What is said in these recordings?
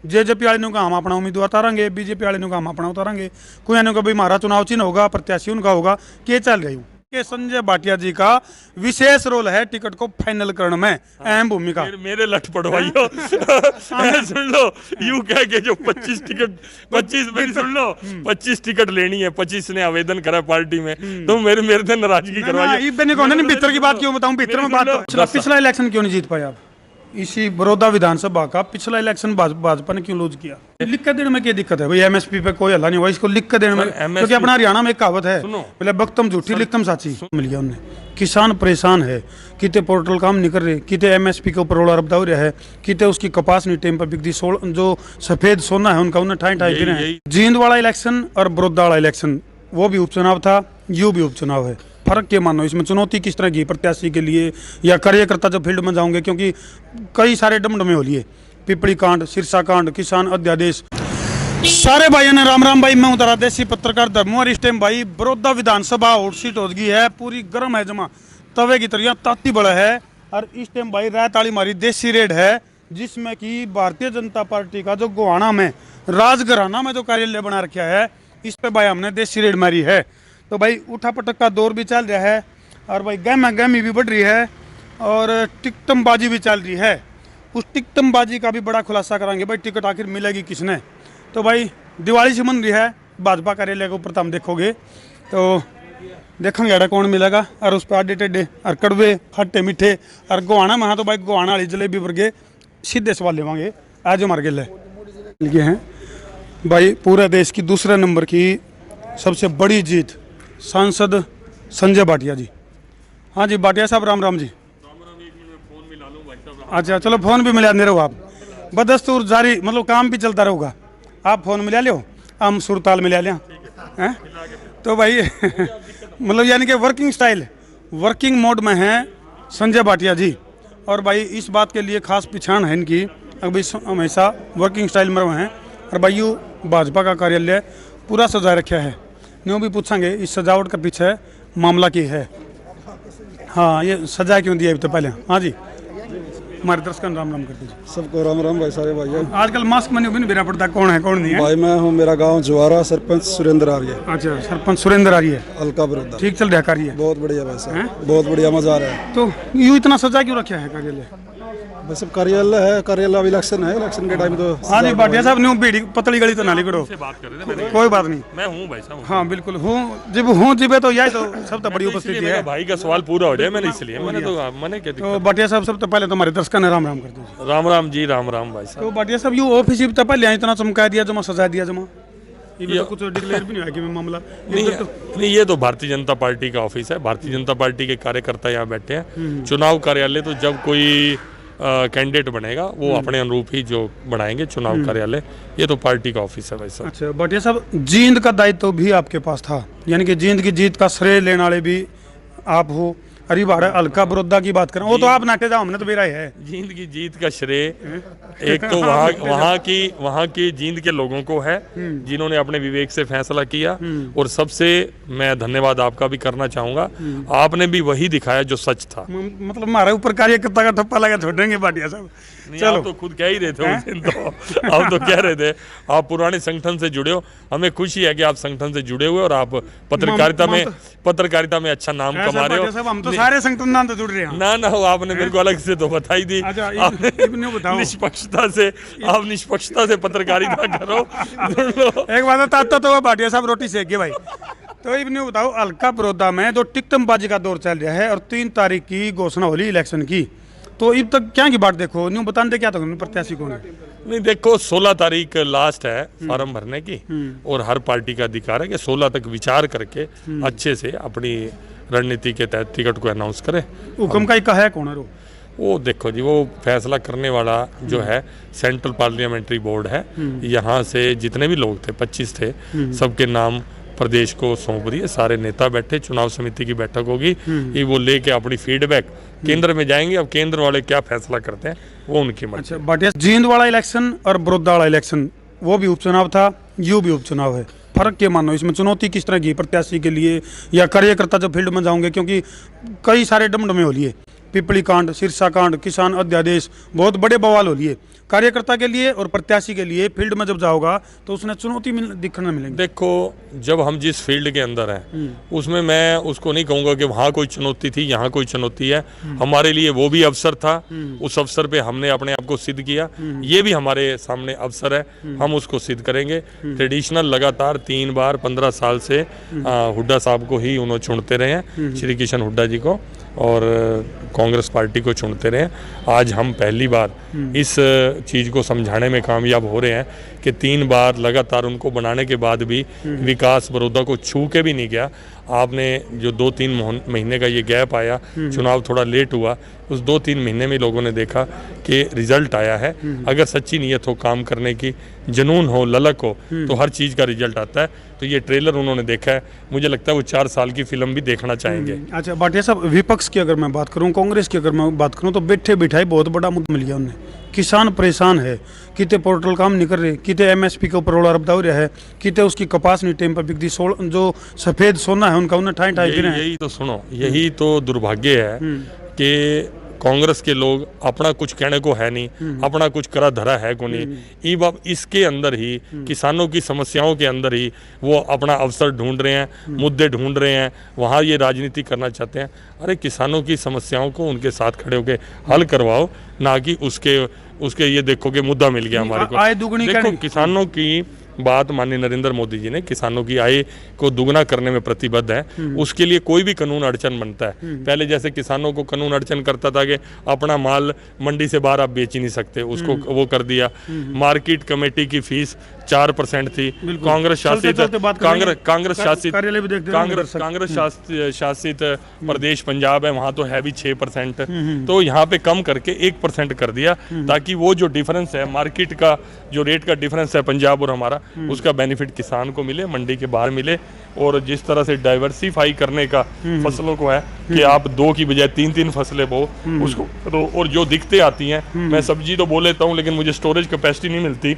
JJP वाले ने कहा हम अपना उम्मीदवार उतारेंगे, बीजेपी वाले ने कहा हम अपना उतारेंगे, कोई ने कहा भाई हमारा चुनाव चिन्ह होगा, प्रत्याशी उनका होगा, के चल रही हूँ कि संजय भाटिया जी का विशेष रोल है टिकट को फाइनल करने में, अहम भूमिका। मेरे लठ पड़वाइयो सुन लो, यू कह के जो 25 टिकट 25 मेरी सुन लो 25 टिकट लेनी है, 25 ने आवेदन करा पार्टी में, तो मेरे से नाराजगी करवाइए। भीतर की बात क्यों बताऊं, भीतर में बात। पिछला इलेक्शन क्यों नहीं जीत पाए आप? इसी बड़ौदा विधानसभा का पिछला इलेक्शन भाजपा ने क्यों लूज किया? लिख के देने में क्या दिक्कत है भाई? एमएसपी पे कोई हल्ला नहीं हुआ, इसको लिख के देने में, क्योंकि अपना हरियाणा में एक कहावत है, पहले बख्तम झूठी लिखतम साची। मिल गया उन्हें। किसान परेशान है, किते पोर्टल काम नहीं कर रहे, किते एमएसपी के ऊपर रोड़ा रबदा रहा है, किते उसकी कपास नहीं टाइम पर बिकती, जो सफेद सोना है उनका उन्हें ठाई गिरे हैं। जींद वाला इलेक्शन और बड़ौदा वाला इलेक्शन, वो भी उपचुनाव था, यू भी उपचुनाव है। फर्क क्या मानो इसमें? चुनौती किस तरह की प्रत्याशी के लिए या कार्यकर्ता जब फील्ड में जाओगे? क्योंकि कई सारे डमडमे हो लिए, पिपली कांड, सिरसा कांड, किसान अध्यादेश। सारे भाइयों ने राम राम भाई, मैं उधर देसी पत्रकार धर्मवर। इस टाइम भाई बड़ौदा विधानसभा हॉट सीट हो गई है, पूरी गर्म है, जमा तवे की तरह ताती बड़ा है। और इस टाइम भाई रात वाली हमारी देसी रेड है, जिसमें कि भारतीय जनता पार्टी का जो गोहाना में राजघराना में जो कार्यालय बना रखा है, इस पे भाई हमने देसी रेड मारी है। तो भाई उठा पटक का दौर भी चल रहा है, और भाई गहमा गहमी भी बढ़ रही है, और टिकटमबाजी भी चल रही है। उस टिकटमबाजी का भी बड़ा खुलासा कराएंगे भाई, टिकट आखिर मिलेगी किसने। तो भाई दिवाली से बन रही है भाजपा कार्यालय के ऊपर, हम देखोगे तो देखेंगे अड़ा कौन मिलेगा, और उस पर आडे टेढ़े और कड़वे खट्टे मीठे। और गोहाना में तो भाई गोहाना वाली जलेबी वर्गे सीधे सवाल लेवांगे आज हमारे गिले ये हैं भाई। पूरे देश की दूसरे नंबर की सबसे बड़ी जीत सांसद संजय भाटिया जी। हाँ जी भाटिया साहब, राम राम जी। अच्छा चलो, फोन भी मिला दे रहे हो आप, बदस्तूर जारी, मतलब काम भी चलता रहेगा, आप फोन मिला लो, हम सुरताल मिला लिया हैं। तो भाई मतलब यानी कि वर्किंग स्टाइल, वर्किंग मोड में है संजय भाटिया जी। और भाई इस बात के लिए खास पहचान है इनकी, अभी हमेशा वर्किंग स्टाइल में हैं। और भाई यू भाजपा का कार्यालय पूरा सजा रखा है, न्यों भी पूछेंगे इस सजावट का पीछे मामला की है। हाँ, ये सजा क्यों दिया अभी तो पहले। हाँ जी, हमारे दर्शक राम राम कर दीजिए। सबको राम राम भाई, सारे भाई। आजकल मास्क में नहीं बिना पड़ता कौन है कौन नहीं है। भाई मैं हूँ, मेरा गांव जुआरा, सरपंच सुरेंद्र आर्य। अच्छा, सरपंच सुरेंद्र आर्य, अलका बड़ौदा। ठीक चल रहा कार्य? बहुत बढ़िया भाई साहब, बहुत बढ़िया, मजा आ रहा है। तो यूँ इतना सजा क्यों रखा है कार्यालय? बस अब कार्यालय है, कार्यालय अभी इलेक्शन है, इलेक्शन के टाइम तो। हाँ जी भाटिया साहब, न्यू भीड़ी पतली गली तो ना लिखड़ो, कोई बात नहीं। मैं हूँ भाई साहब। हाँ बिल्कुल हूँ, जब हूँ जीबे तो यही तो सब तो बड़ी उपस्थिति है। भाई का सवाल पूरा हो गया, मैंने इसलिए मैंने क्या। तो भाटिया साहब सबसे पहले तो हमारे दर्शक ने राम राम कर दीजिए। राम राम जी, राम राम भाई साहब। तो भाटिया साहब यू ऑफिस तो पहले इतना चमका दिया, जमा सजा दिया, जमा ये तो कुछ डिक्लेयर भी नहीं हुआ कि मैं मामला नहीं, ये तो भारतीय जनता पार्टी का ऑफिस है, भारतीय जनता पार्टी के कार्यकर्ता यहाँ बैठे हैं। चुनाव कार्यालय तो जब कोई कैंडिडेट बनेगा वो अपने अनुरूप ही जो बनाएंगे चुनाव कार्यालय, ये तो पार्टी का ऑफिस है भाई साहब। अच्छा भाटिया साहब, जींद का दायित्व भी आपके पास था, यानी कि जींद की जीत का श्रेय लेने वाले भी आप हो। अरे बार अलका बड़ौदा की बात करें, वो तो आप नाटे जाओ, हमने तो मेरा है। जींद की जीत का श्रेय एक तो वहाँ की जींद के लोगों को है, जिन्होंने अपने विवेक से फैसला किया। और सबसे मैं धन्यवाद आपका भी करना चाहूंगा, आपने भी वही दिखाया जो सच था। मतलब हमारे ऊपर कार्यकर्ता का ठप्पा लगा छोड़ेंगे भाटिया साहब। चलो, आप तो खुद कह ही रहे थे उस दिन, तो आप तो कह रहे थे आप पुराने संगठन से जुड़े हो। हमें खुशी है कि आप संगठन से जुड़े हुए और आप पत्रकारिता में अच्छा नाम कमा रहे हो। हम तो सारे संगठन नाम तो जुड़ रहे हैं। ना आपने मेरे को अलग से तो बताई दी। निष्पक्षता से पत्रकारिता करो। एक बात आता तो भाटिया साहब रोटी सेक गए भाई। तो इन्हें बताओ, अलका बड़ौदा में जो टिकटमबाजी का दौर चल रहा है और 3 तारीख की घोषणा होली इलेक्शन की, तो अब तक क्या की बात देखो, न्यू बताने क्या तो प्रत्याशी कौन है? नहीं देखो, 16 तारीख लास्ट है फॉर्म भरने की, और हर पार्टी का अधिकार है कि 16 तक विचार करके अच्छे से अपनी रणनीति के तहत टिकट को अनाउंस करे। हुक्म का एक है कौन है वो देखो जी, वो फैसला करने वाला जो है सेंट्रल पार्लियामेंट्री बोर्ड है। यहाँ से जितने भी लोग थे, 25 थे, सबके नाम प्रदेश को सौंप दिए। सारे नेता बैठे, चुनाव समिति की बैठक होगी, ये वो लेके अपनी फीडबैक केंद्र में जाएंगे। अब केंद्र वाले क्या फैसला करते हैं वो उनकी मर्जी। अच्छा भाटिया, जींद वाला इलेक्शन और बड़ौदा वाला इलेक्शन, वो भी उपचुनाव था, यू भी उपचुनाव है। फर्क क्या मानो इसमें? चुनौती किस तरह की प्रत्याशी के लिए या कार्यकर्ता जब फील्ड में जाओगे? क्योंकि कई सारे डमडमे हो लिए, पिपली कांड, सिरसा कांड, किसान अध्यादेश, बहुत बड़े बवाल हो लिए। कार्यकर्ता के लिए और प्रत्याशी के लिए फील्ड में जब जाओगा तो उसने चुनौती दिखने मिलेंगी। देखो, जब हम जिस फील्ड के अंदर हैं उसमें मैं उसको नहीं कहूँगा कि वहाँ कोई चुनौती थी, यहाँ कोई चुनौती है। हमारे लिए वो भी अवसर था, उस अवसर पे हमने अपने आप को सिद्ध किया। ये भी हमारे सामने अवसर है, हम उसको सिद्ध करेंगे। ट्रेडिशनल लगातार 3 बार 15 साल से हुड्डा साहब को ही उन्होंने चुनते रहे हैं, श्री किशन हुड्डा जी को, और कांग्रेस पार्टी को चुनते रहे। आज हम पहली बार इस चीज़ को समझाने में कामयाब हो रहे हैं कि 3 बार लगातार उनको बनाने के बाद भी विकास बड़ौदा को छू के भी नहीं गया। आपने जो 2-3 महीने का ये गैप आया, चुनाव थोड़ा लेट हुआ, उस 2-3 महीने में लोगों ने देखा कि रिजल्ट आया है। अगर सच्ची नीयत हो काम करने की, जुनून हो, ललक हो, तो हर चीज़ का रिजल्ट आता है। तो ये ट्रेलर उन्होंने देखा है, मुझे लगता है वो 4 साल की फिल्म भी देखना चाहेंगे। अच्छा भाटिया साहब, विपक्ष की अगर मैं बात करूं, कांग्रेस की अगर मैं बात करूं, तो बैठे बिठाए बहुत बड़ा मुद्दा मिल गया उन्हें। किसान परेशान है, किते पोर्टल काम नहीं कर रहे, किते एमएसपी के ऊपर रोड़ा रबदा हो रहा है, किते उसकी कपास नहीं टाइम पर बिकती, जो सफेद सोना है उनका उन्हें ठाई ठाई गिरे हैं। यही तो सुनो, यही तो दुर्भाग्य है कि कांग्रेस के लोग अपना कुछ कहने को है नहीं, अपना कुछ करा धरा है को नहीं। इसके अंदर ही, किसानों की समस्याओं के अंदर ही वो अपना अवसर ढूंढ रहे हैं, मुद्दे ढूंढ रहे हैं, वहाँ ये राजनीति करना चाहते हैं। अरे किसानों की समस्याओं को उनके साथ खड़े होकर हल करवाओ, ना कि उसके ये देखो कि मुद्दा मिल गया हमारे को। आय दुगनी देखो, किसानों की बात माननीय नरेंद्र मोदी जी ने, किसानों की आय को दुगना करने में प्रतिबद्ध है। उसके लिए कोई भी कानून अड़चन बनता है। पहले जैसे किसानों को कानून अड़चन करता था कि अपना माल मंडी से बाहर आप बेच ही नहीं सकते, उसको वो कर दिया। मार्केट कमेटी की फीस 4% थी। कांग्रेस शासित प्रदेश पंजाब है, वहां तो है भी 6%। तो यहाँ पे कम करके 1% कर दिया, ताकि वो जो डिफरेंस है मार्केट का, जो रेट का डिफरेंस है पंजाब और हमारा, उसका बेनिफिट किसान को मिले, मंडी के बाहर मिले। और जिस तरह से डाइवर्सिफाई करने का फसलों को है कि आप 2 की बजाय 3-3 फसलें बो, उसको तो, और जो दिक्कतें आती हैं, मैं सब्जी तो बो लेता हूँ लेकिन मुझे स्टोरेज कैपेसिटी नहीं मिलती।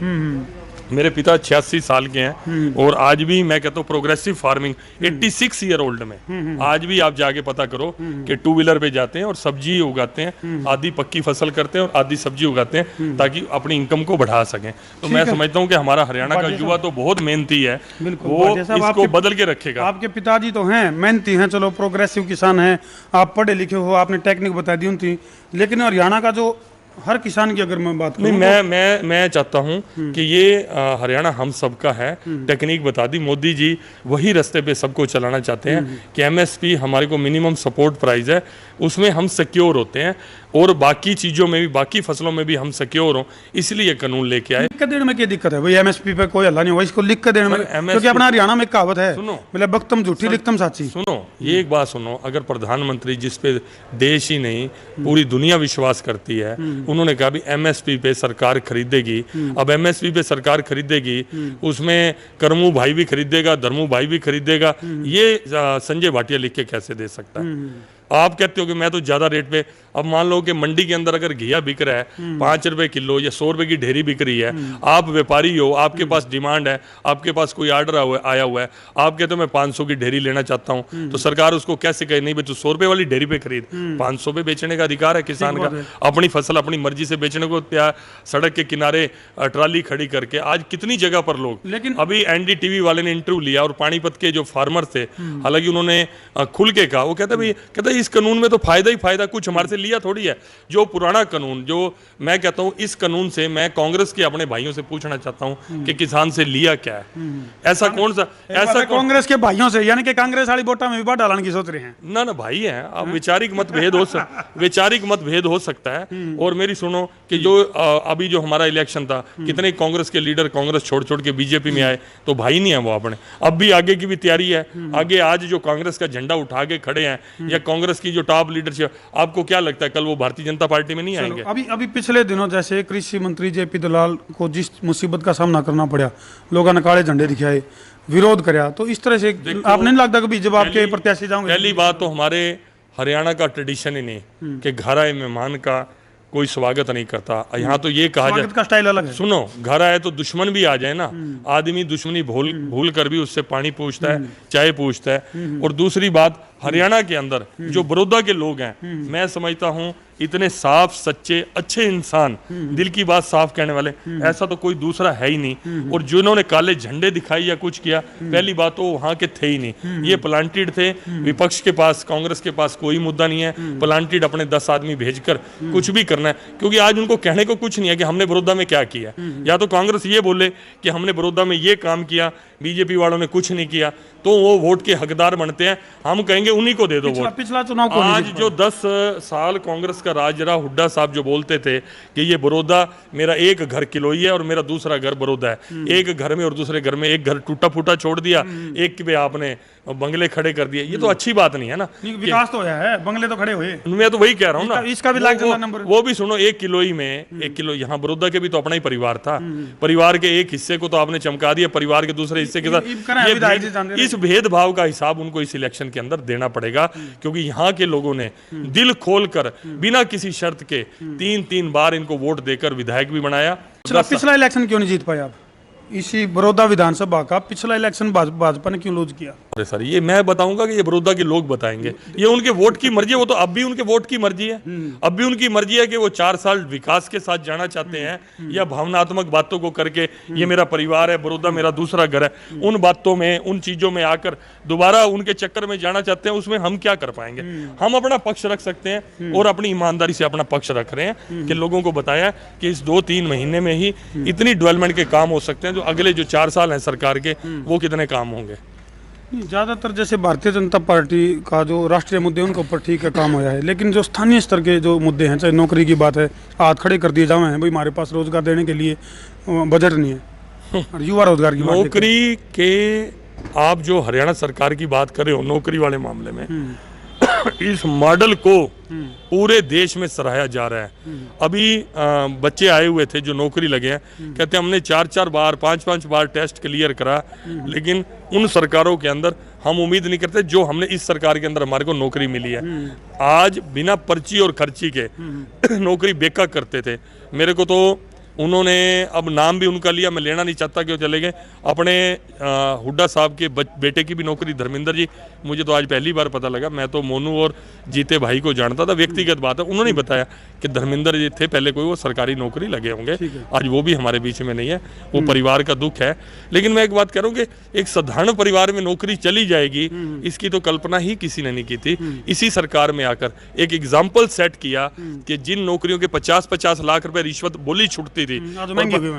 मेरे पिता 86 साल के हैं और आज भी मैं कहता हूँ प्रोग्रेसिव फार्मिंग 86 ईयर ओल्ड में आज भी आप जाके पता करो कि 2 व्हीलर पे जाते हैं और सब्जी उगाते हैं, आधी पक्की फसल करते हैं और आधी सब्जी उगाते हैं, ताकि अपनी इनकम को बढ़ा सकें। तो मैं समझता हूँ कि हमारा हरियाणा का युवा तो बहुत मेहनती है, वो इसको बदल के रखेगा। आपके पिताजी तो हैं, मेहनती हैं, चलो प्रोग्रेसिव किसान हैं, आप पढ़े लिखे हो, आपने टेक्निक बता दी थी, लेकिन हरियाणा का जो हर किसान की अगर मैं बात करूं, नहीं, मैं चाहता हूं कि ये हरियाणा हम सबका है। टेक्निक बता दी, मोदी जी वही रास्ते पे सबको चलाना चाहते हैं कि एमएसपी हमारे को मिनिमम सपोर्ट प्राइस है, उसमें हम सिक्योर होते हैं और बाकी चीज़ों में भी, बाकी फसलों में भी हम सिक्योर हों, इसलिए ये कानून लेके आए। लिख के देने में क्या दिक्कत है भाई? एमएसपी पे कोई हल्ला नहीं हुआ, इसको लिख के देने में, क्योंकि अपना हरियाणा में कहावत है, सुनो, मतलब बख्तम झूठी लिखतम साची। सुनो, ये एक बात सुनो, अगर प्रधानमंत्री, जिस पे देश ही नहीं पूरी दुनिया विश्वास करती है, उन्होंने कहा भी एमएसपी पे सरकार खरीदेगी। अब एमएसपी पे सरकार खरीदेगी, उसमें करमू भाई भी खरीदेगा, धर्मू भाई भी खरीदेगा, ये संजय भाटिया लिख के कैसे दे सकता है? आप कहते हो कि मैं तो ज्यादा रेट पे, अब मान लो कि मंडी के अंदर अगर घिया बिक रहा है 5 रुपए किलो या 100 रुपए की ढेरी बिक रही है, आप व्यापारी हो, आपके पास डिमांड है, आपके पास कोई आर्डर आया हुआ है, आप कहते हो मैं 500 की ढेरी लेना चाहता हूं, तो सरकार उसको कैसे कहे नहीं भाई तू 100 रुपए वाली ढेरी पे खरीद। 500 पे बेचने का अधिकार है किसान का, अपनी फसल अपनी मर्जी से बेचने को। सड़क के किनारे ट्राली खड़ी करके आज कितनी जगह पर लोग, लेकिन अभी एनडीटीवी वाले ने इंटरव्यू लिया और पानीपत के जो फार्मर थे, हालांकि उन्होंने खुल के कहा, वो कहता इस कानून में तो फायदा ही फायदा, कुछ हमारे से लिया थोड़ी है। जो पुराना कानून, जो मैं कहता हूं, इस कानून से मैं कांग्रेस के अपने भाइयों से पूछना चाहता हूं कि किसान से लिया क्या है? ऐसा कौन सा, ऐसा कांग्रेस के भाइयों से, यानी कि कांग्रेस वाली वोटा में भी डालने की सोच रहे हैं? ना भाई हैं, अब वैचारिक मतभेद हो सकता है। और मेरी सुनो कि जो अभी जो हमारा इलेक्शन था, कितने कांग्रेस के लीडर कांग्रेस छोड़ के बीजेपी में आए, तो भाई नहीं है वो अपने। अब भी आगे की भी तैयारी है, आगे आज जो कांग्रेस का झंडा उठा के खड़े हैं या कांग्रेस की जो टॉप लीडरशिप, आपको क्या लगता है कल वो भारतीय जनता पार्टी में नहीं आएंगे? अभी पिछले दिनों जैसे कृषि मंत्री जेपी दलाल को जिस मुसीबत का सामना करना पड़ा, लोगों ने काले झंडे दिखाए, विरोध करया, तो इस तरह से आपने नहीं लगता कभी जब आपके प्रत्याशी जाओगे? पहली बात तो हमारे हरियाणा का ट्रेडिशन ही नहीं कि घर आए मेहमान का कोई स्वागत नहीं करता। यहाँ तो ये कहा जाए, का स्टाइल अलग है। सुनो, घर आए तो दुश्मन भी आ जाए ना, आदमी दुश्मनी भूल कर भी उससे पानी पूछता है, चाय पूछता है। और दूसरी बात, हरियाणा के अंदर जो बड़ौदा के लोग हैं, मैं समझता हूं इतने साफ सच्चे अच्छे इंसान, दिल की बात साफ कहने वाले, ऐसा तो कोई दूसरा है ही नहीं। और जिन्होंने काले झंडे दिखाई या कुछ किया, पहली बात तो वहां के थे ही नहीं, ये प्लांटेड थे। विपक्ष के पास, कांग्रेस के पास कोई मुद्दा नहीं है, प्लांटेड अपने 10 आदमी भेजकर कुछ भी करना है, क्योंकि आज उनको कहने को कुछ नहीं है कि हमने बड़ौदा में क्या किया। या तो कांग्रेस ये बोले कि हमने बड़ौदा में ये काम किया, बीजेपी वालों ने कुछ नहीं किया, तो वो वोट के हकदार बनते हैं। हम कहेंगे उन्हीं को दे दो वोट। पिछला चुनाव आज जो 10 साल कांग्रेस का राज रहा, हुड्डा साहब जो बोलते थे कि ये बड़ौदा मेरा एक घर किलोई है और मेरा दूसरा घर बड़ौदा है, एक घर में और दूसरे घर में एक घर टूटा फूटा छोड़ दिया, एक पे आपने बंगले खड़े कर दिए, ये तो अच्छी बात नहीं है ना। विकास तो होया है, बंगले तो खड़े हुए। मैं तो वही कह रहा हूँ ना, इसका भी लाख नंबर, वो भी सुनो, 1 किलोई में 1 किलो, यहाँ बड़ौदा के भी तो अपना ही परिवार था, परिवार के एक हिस्से को तो आपने चमका दिया, परिवार के दूसरे हिस्से के साथ इस भेदभाव का हिसाब उनको इस इलेक्शन के अंदर देना पड़ेगा, क्योंकि यहाँ के लोगों ने दिल खोलकर बिना किसी शर्त के 3-3 बार इनको वोट देकर विधायक भी बनाया। पिछला इलेक्शन क्यों नहीं जीत पाया आप? इसी बड़ौदा विधानसभा का पिछला इलेक्शन भाजपा ने क्यों लूज किया? अरे सर, ये मैं बताऊंगा कि ये बड़ौदा के लोग बताएंगे, ये उनके वोट की मर्जी है। वो तो अब भी उनके वोट की मर्जी है, अब भी उनकी मर्जी है कि वो 4 साल विकास के साथ जाना चाहते हैं या भावनात्मक बातों को करके ये मेरा परिवार है, बड़ौदा मेरा दूसरा घर है, उन बातों में, उन चीजों में आकर दोबारा उनके चक्कर में जाना चाहते हैं। उसमें हम क्या कर पाएंगे? हम अपना पक्ष रख सकते हैं और अपनी ईमानदारी से अपना पक्ष रख रहे हैं कि लोगों को बताया कि इस 2-3 महीने में ही इतनी डेवलपमेंट के काम हो सकते हैं, जो अगले जो 4 साल हैं सरकार के, वो कितने काम होंगे। ज़्यादातर जैसे भारतीय जनता पार्टी का जो राष्ट्रीय मुद्दे उनके ऊपर ठीक है काम होया है, लेकिन जो स्थानीय स्तर के जो मुद्दे हैं, चाहे नौकरी की बात है, हाथ खड़े कर दिए जाए हैं, भाई हमारे पास रोजगार देने के लिए बजट नहीं है, और युवा रोजगार की नौकरी के आप जो हरियाणा सरकार की बात कर रहे हो, नौकरी वाले मामले में इस मॉडल को पूरे देश में सराहा जा रहा है। अभी बच्चे आए हुए थे जो नौकरी लगे हैं, कहते हैं हमने 4-4 बार 5-5 बार टेस्ट क्लियर करा, लेकिन उन सरकारों के अंदर हम उम्मीद नहीं करते जो हमने इस सरकार के अंदर हमारे को नौकरी मिली है। आज बिना पर्ची और खर्ची के नौकरी बेका करते थे। मेरे को तो उन्होंने, अब नाम भी उनका लिया, मैं लेना नहीं चाहता कि वो चले गए, अपने हुड्डा साहब के बेटे की भी नौकरी, धर्मेंद्र जी, मुझे तो आज पहली बार पता लगा, मैं तो मोनू और जीते भाई को जानता था, व्यक्तिगत बात है, उन्होंने बताया कि धर्मेंद्र जी थे पहले, कोई वो सरकारी नौकरी लगे होंगे, आज वो भी हमारे बीच में नहीं है, वो परिवार का दुख है। लेकिन मैं एक बात कह रहा हूँ कि एक साधारण परिवार में नौकरी चली जाएगी, इसकी तो कल्पना ही किसी ने नहीं की थी। इसी सरकार में आकर एक एग्जाम्पल सेट किया कि जिन नौकरियों के 50-50 लाख रुपए रिश्वत बोली छुटती थी,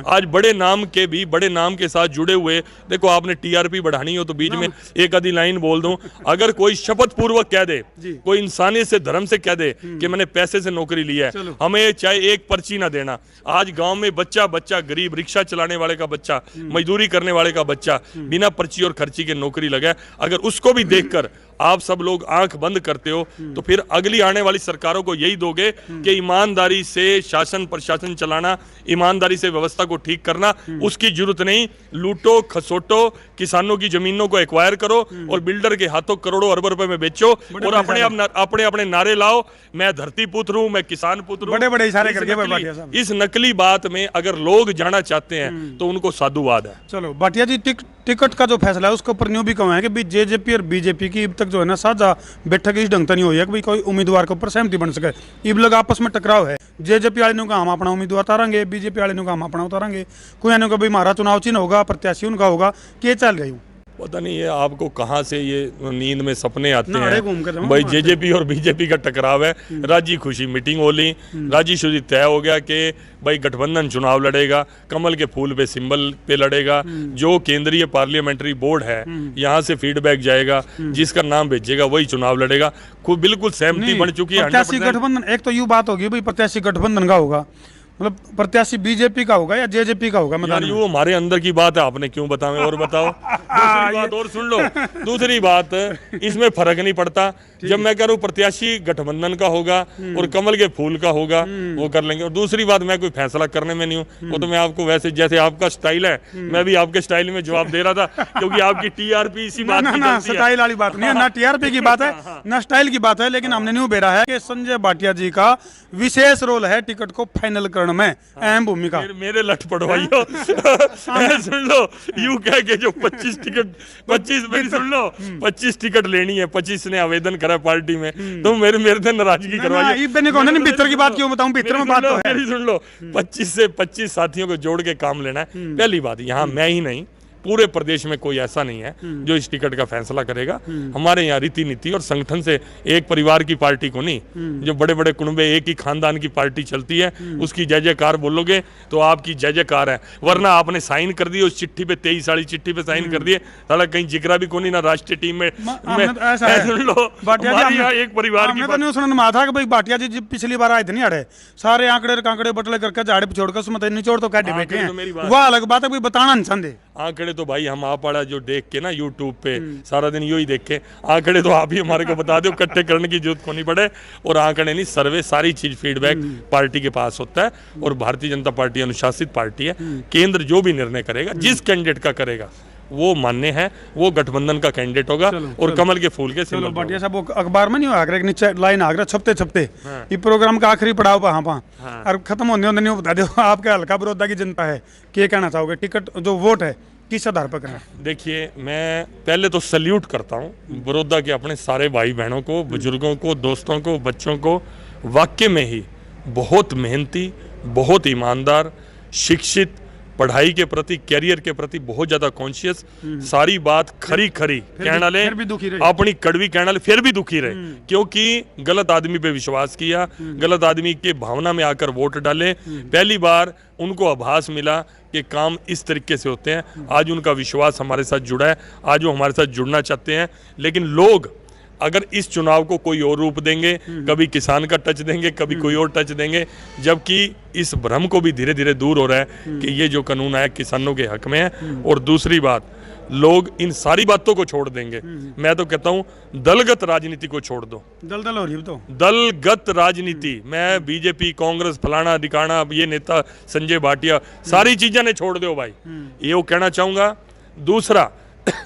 आज बड़े नाम के भी, बड़े नाम के साथ जुड़े हुए, देखो आपने टीआरपी बढ़ानी हो तो बीच में एक आधी लाइन बोल दूं, अगर कोई शपथ पूर्वक कह दे, कोई इंसानियत से, धर्म से कह दे कि मैंने पैसे से नौकरी ली है, हमें चाहे एक पर्ची ना देना। आज गांव में बच्चा गरीब, रिक्शा चलाने वाले का बच्चा, मजदूरी करने वाले का बच्चा बिना पर्ची और खर्ची के नौकरी लगा, अगर उसको भी देखकर आप सब लोग आंख बंद करते हो, तो फिर अगली आने वाली सरकारों को यही दोगे कि ईमानदारी से शासन प्रशासन चलाना, ईमानदारी से व्यवस्था को ठीक करना, उसकी जरूरत नहीं। लूटो खसोटो, किसानों की जमीनों को एक्वायर करो और बिल्डर के हाथों करोड़ों अरबों रुपए में बेचो और अपने नारे लाओ, मैं धरती पुत्र हूं, मैं किसान पुत्र हूं, बड़े इशारे करके। इस नकली बात में अगर लोग जाना चाहते हैं तो उनको साधुवाद है। चलो भाटिया जी, टिकट का जो फैसला है उसके ऊपर न्यू भी कहा है कि जेजेपी और बीजेपी की अब तक जो है ना साझा बैठक इस ढंग से नहीं हुई है कि भाई कोई उम्मीदवार के ऊपर सहमति बन सके। इब लोग आपस में टकराव है, जेजेपी वाले ने कहा हम अपना उम्मीदवार उतारेंगे, बीजेपी वाले ने कहा हम अपना उतारेंगे, कोई ने कहा भाई हमारा चुनाव चिन्ह होगा, प्रत्याशी उनका होगा, क्या चल रही हूँ? पता नहीं है आपको कहाँ से ये नींद में सपने आते हैं। भाई जेजेपी और बीजेपी का टकराव है, राजी खुशी मीटिंग हो ली, राजी खुशी तय हो गया कि भाई गठबंधन चुनाव लड़ेगा, कमल के फूल पे सिंबल पे लड़ेगा, जो केंद्रीय पार्लियामेंट्री बोर्ड है यहाँ से फीडबैक जाएगा, जिसका नाम भेजेगा वही चुनाव लड़ेगा। बिल्कुल सहमति बन चुकी है। प्रत्याशी गठबंधन, एक तो ये बात होगी भाई प्रत्याशी गठबंधन का होगा, मतलब प्रत्याशी बीजेपी का होगा या जेजेपी का होगा? यार वो हमारे अंदर की बात है, आपने क्यों बताओ और बताओ। दूसरी बात और सुन लो, दूसरी बात इसमें फर्क नहीं पड़ता। जब मैं कह रहा हूँ प्रत्याशी गठबंधन का होगा और कमल के फूल का होगा, वो कर लेंगे। और दूसरी बात, मैं कोई फैसला करने में नहीं हूँ, वो तो मैं आपको वैसे जैसे आपका स्टाइल है, मैं भी आपके स्टाइल में जवाब दे रहा था, क्योंकि आपकी टीआरपी इसी बात की ना स्टाइल वाली बात नहीं है, ना टीआरपी की बात है ना स्टाइल की बात है, लेकिन हमने न्यू बेरा है कि संजय भाटिया जी का विशेष रोल है टिकट को फाइनल रण में अहम भूमिका। मेरे लठ पड़वाइयो सुन लो, यू कह के जो 25 टिकट 25 मेरी सुन लो 25 टिकट लेनी है, 25 ने आवेदन करा पार्टी में, तो मेरे से नाराजगी करवाइए। भीतर की बात क्यों बताऊं, भीतर में बात तो है। मेरी सुन लो, 25 से 25 साथियों को जोड़ के काम लेना है। पहली बात, यहाँ मैं ही नहीं, पूरे प्रदेश में कोई ऐसा नहीं है जो इस टिकट का फैसला करेगा। हमारे यहाँ रीति नीति और संगठन से एक परिवार की पार्टी को नहीं, जो बड़े बड़े कुनबे एक ही खानदान की पार्टी चलती है, उसकी जय जयकार बोलोगे तो आपकी जय जयकार है। वरना आपने साइन कर दिए उस चिट्ठी पे, 23 साड़ी चिट्ठी पे साइन कर दिए, साला कहीं जिगरा भी कोनी ना राष्ट्रीय टीम में। सुन लो, हमारे यहाँ एक परिवार की सुनने में था कि भाई भाटिया जी पिछली बार आए थे नहीं अड़े, सारे आंकड़े कांकड़े बटले करके झाड़े पे छोड़कर उसमें निचोड़ तो काटे बैठे हैं, वह अलग बात है, कोई बताना नहीं चाहते। आंकड़े तो भाई हम आप पड़ा जो देख के ना यूट्यूब पे सारा दिन यही देख के, आंकड़े तो आप ही हमारे को बता दो, इकट्ठे करने की जरूरत को नहीं पड़े। और आंकड़े नहीं, सर्वे सारी चीज फीडबैक पार्टी के पास होता है। और भारतीय जनता पार्टी अनुशासित पार्टी है, केंद्र जो भी निर्णय करेगा, जिस कैंडिडेट का करेगा वो मान्य है, वो गठबंधन का कैंडिडेट होगा। और कमल के फूल के सिंबल। भाटिया साहब वो अखबार में नहीं आगरा के नीचे लाइन आगरा छपते छपते ये प्रोग्राम का आखिरी पड़ाव पा और खत्म होने नहीं बता दो आपके हल्का बड़ौदा की जनता है, क्या कहना चाहोगे, टिकट जो वोट है किस आधार पर करें? देखिए, मैं पहले तो सल्यूट करता हूँ बड़ौदा के अपने सारे भाई बहनों को, बुजुर्गों को, दोस्तों को, बच्चों को। वाकई में ही बहुत मेहनती, बहुत ईमानदार, शिक्षित, पढ़ाई के प्रति, कैरियर के प्रति बहुत ज्यादा कॉन्शियस, सारी बात खरी खरी कहना ले, अपनी कड़वी कहना ले, फिर भी दुखी रहे, क्योंकि गलत आदमी पे विश्वास किया, गलत आदमी के भावना में आकर वोट डाले। पहली बार उनको आभास मिला कि काम इस तरीके से होते हैं। आज उनका विश्वास हमारे साथ जुड़ा है, आज वो हमारे साथ जुड़ना चाहते हैं। लेकिन लोग अगर इस चुनाव को कोई और रूप देंगे, कभी किसान का टच देंगे, कभी कोई और टच देंगे, जबकि इस भ्रम को भी धीरे धीरे दूर हो रहा है कि ये जो कानून आया किसानों के हक में है। और दूसरी बात, लोग इन सारी बातों को छोड़ देंगे। मैं तो कहता हूं दलगत राजनीति को छोड़ दो। दल हो रही तो दलगत राजनीति, मैं बीजेपी, कांग्रेस, फलाना दिखाना, ये नेता संजय भाटिया, सारी चीजें ने छोड़ दो भाई, ये वो कहना चाहूंगा। दूसरा,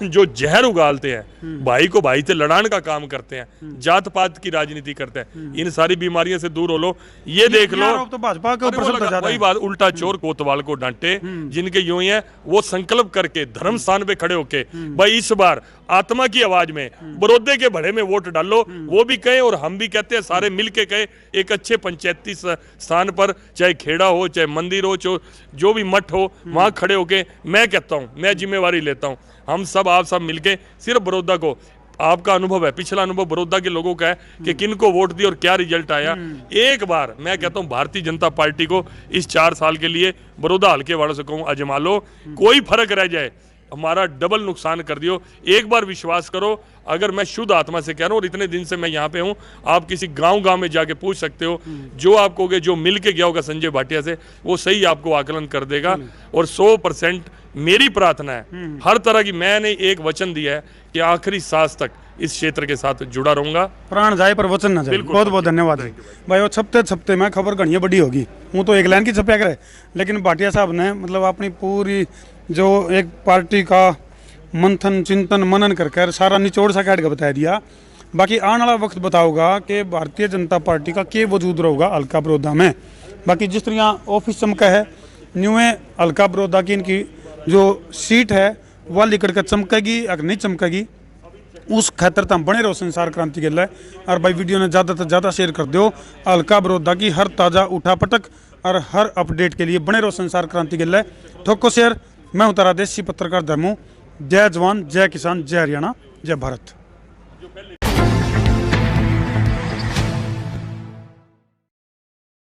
जो जहर उगालते हैं, भाई को भाई से लड़ाने का काम करते हैं, जात पात की राजनीति करते हैं, इन सारी बीमारियों से दूर हो लो। ये देख लो, तो भाजपा के ऊपर वही बात, उल्टा चोर कोतवाल को डांटे, जिनके यूं ही है वो संकल्प करके धर्म स्थान पे खड़े होके भाई इस बार आत्मा की आवाज में बड़ौदे के भड़े में वोट डालो, वो भी कहे और हम भी कहते हैं, सारे मिलके कहे, एक अच्छे पंचायती स्थान पर, चाहे खेड़ा हो, चाहे मंदिर हो, जो भी मठ हो, वहां खड़े होके मैं कहता हूं, मैं जिम्मेवारी लेता हूं, हम सब आप सब मिलके सिर्फ बड़ौदा को, आपका अनुभव है, पिछला अनुभव बड़ौदा के लोगों का है कि किनको वोट दिया और क्या रिजल्ट आया। एक बार मैं कहता हूं भारतीय जनता पार्टी को इस 4 साल के लिए बड़ौदा हल्के वालों से कहूं आजमा लो, कोई फर्क रह जाए हमारा डबल नुकसान कर दियो। एक बार विश्वास करो, अगर मैं शुद्ध आत्मा से कह रहा हूँ और इतने दिन से मैं यहाँ पे हूँ, आप किसी गांव में जाके पूछ सकते हो, जो आप कहोगे, जो मिल के गया होगा संजय भाटिया से, वो सही आपको आकलन कर देगा। और 100% मेरी प्रार्थना है, हर तरह की, मैंने एक वचन दिया है कि आखिरी सांस तक इस क्षेत्र के साथ जुड़ा रहूंगा। प्राण जाए पर वचन ना जाए। बहुत बहुत धन्यवाद भाई। वो छपते छपते में खबर घनी बड़ी होगी, वो तो एक लाइन की छपया करे, लेकिन भाटिया साहब ने मतलब अपनी पूरी जो एक पार्टी का मंथन, चिंतन, मनन कर सारा निचोड़ सा काट के बता दिया। बाकी आने वाला वक्त बताऊगा कि भारतीय जनता पार्टी का क्या वजूद रहेगा हल्का बड़ौदा में। बाकी जिस तरह ऑफिस चमका है, न्यू हल्का बड़ौदा की इनकी जो सीट है वह लिकड़ कर चमकेगी, अगर नहीं चमकेगी उस खातर तो हम बने रहो संसार क्रांति के लिए। और भाई वीडियो ने ज़्यादा से ज़्यादा शेयर कर दो। हल्का बड़ौदा की हर ताज़ा उठापटक और हर अपडेट के लिए बने रहो संसार क्रांति के लिए। ठोको शेयर। मैं हूं तारा देसी पत्रकार धर्मू। जय जवान, जय किसान, जय हरियाणा, जय भारत।